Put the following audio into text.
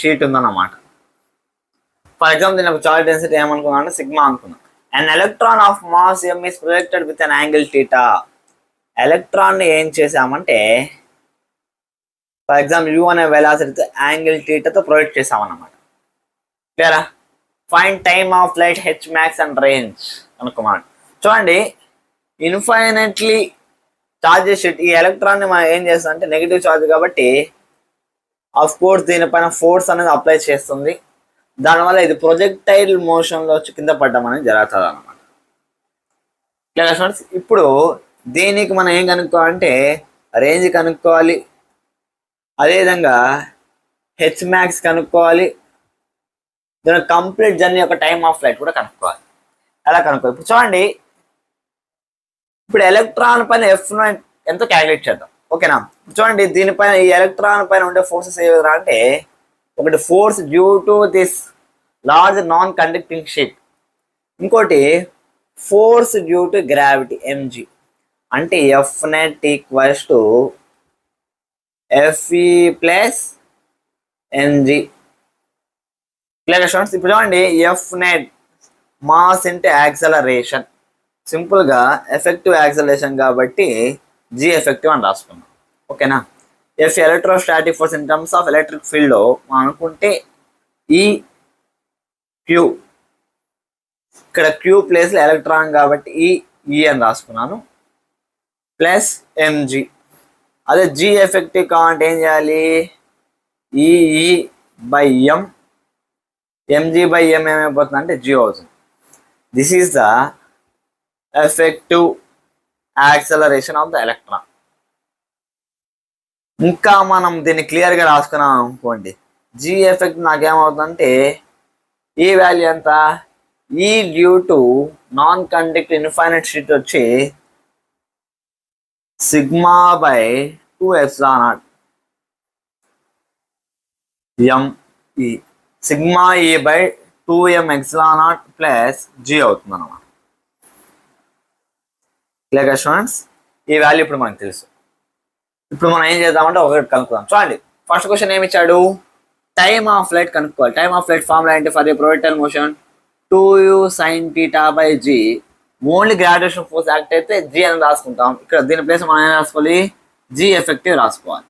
Sheet ఉందన్నమాట. For example దీని ఒక చార్జ్ డెన్సిటీ ఏమనుకున్నాం అంటే సిగ్మా అనుకున్నాం. An electron of mass m is projected with an angle theta. Electron ని ఏం చేసామంటే ఫర్ ఎగ్జాంపుల్ u అనే వెలాసిటీతో యాంగిల్ థీటాతో ప్రొజెక్ట్ చేసామన్నమాట. క్లియరా? Find time of light H max and range అనుకున్నాను. చూడండి, ఇన్ఫైనెట్లీ చార్జెస్ ఈ ఎలక్ట్రాన్ ని మనం ఏం చేస్తాం అంటే నెగిటివ్ చార్జ్ కాబట్టి ఆఫ్ కోర్స్ దీనిపైన ఫోర్స్ అనేది అప్లై చేస్తుంది. దానివల్ల ఇది ప్రొజెక్టైల్ మోషన్లో వచ్చి కింద పడ్డం అనేది జరుగుతుంది అన్నమాట. Clear students? ఇప్పుడు దీనికి మనం ఏం కనుక్కోవాలంటే రేంజ్ కనుక్కోవాలి, అదేవిధంగా హెచ్ మ్యాక్స్ కనుక్కోవాలి, దీని కంప్లీట్ జర్నీ యొక్క టైమ్ ఆఫ్ ఫ్లైట్ కూడా కనుక్కోవాలి. ఎలా కనుక్కోవాలి? ఇప్పుడు చూడండి, ఇప్పుడు ఎలక్ట్రాన్ పైన ఎఫ్ ఎంతో క్యాలిక్యులేట్ చేద్దాం. ఓకేనా? చూడండి, దీనిపైన ఈ ఎలక్ట్రాన్ పైన ఉండే ఫోర్సెస్ ఏ విధంగా అంటే ఒకటి force due to this large non conducting sheet, ఇంకోటి force due to gravity m g. అంటే F net equals to F E plus m g. Clear students? ఇప్పుడు చూడండి, F net mass into acceleration, సింపుల్గా ఎఫెక్టివ్ యాక్సలరేషన్ కాబట్టి జీ ఎఫెక్టివ్ అని రాసుకున్నాం. ఓకేనా? F electrostatic force in terms of electric ఫీల్డ్లో మనం అనుకుంటే ఈ క్యూ, ఇక్కడ క్యూ ప్లేస్లో ఎలక్ట్రాన్ కాబట్టి ఈ అని రాసుకున్నాను, ప్లస్ ఎంజీ. అదే జీ ఎఫెక్టివ్ కావాలంటే ఏం చేయాలి? ఈఈ by m, m g by m ఏమైపోతుంది అంటే జీ అవుతుంది. This is the effective acceleration of the electron. ఇంకా మనం దీన్ని క్లియర్గా రాసుకున్నాం అనుకోండి, జీ ఎఫెక్ట్ నాకేమవుతుందంటే ఈ వాల్యూ ఎంత? E due to non conduct infinite sheet వచ్చి sigma by 2 epsilon not m e, sigma e by 2m epsilon not plus g అవుతుంది అన్నమాట. Clear students? ఈ వాల్యూ ఇప్పుడు మనకు తెలుసు. ఇప్పుడు మనం ఏం చేద్దామంటే ఒకటి కనుక్కుందాం. చూడండి, ఫస్ట్ క్వశ్చన్ ఏమి ఇచ్చాడు? టైమ్ ఆఫ్ ఫ్లైట్ కనుక్కోవాలి. టైమ్ ఆఫ్ ఫ్లైట్ ఫార్ములా ఏంటి? For the projectile motion 2u sin theta by g. Only gravitation force act అయితే g అని రాసుకుంటాం. ఇక్కడ దీని ప్లేస్ మనం ఏం రాసుకోవాలి? జీ ఎఫెక్టివ్ రాసుకోవాలి.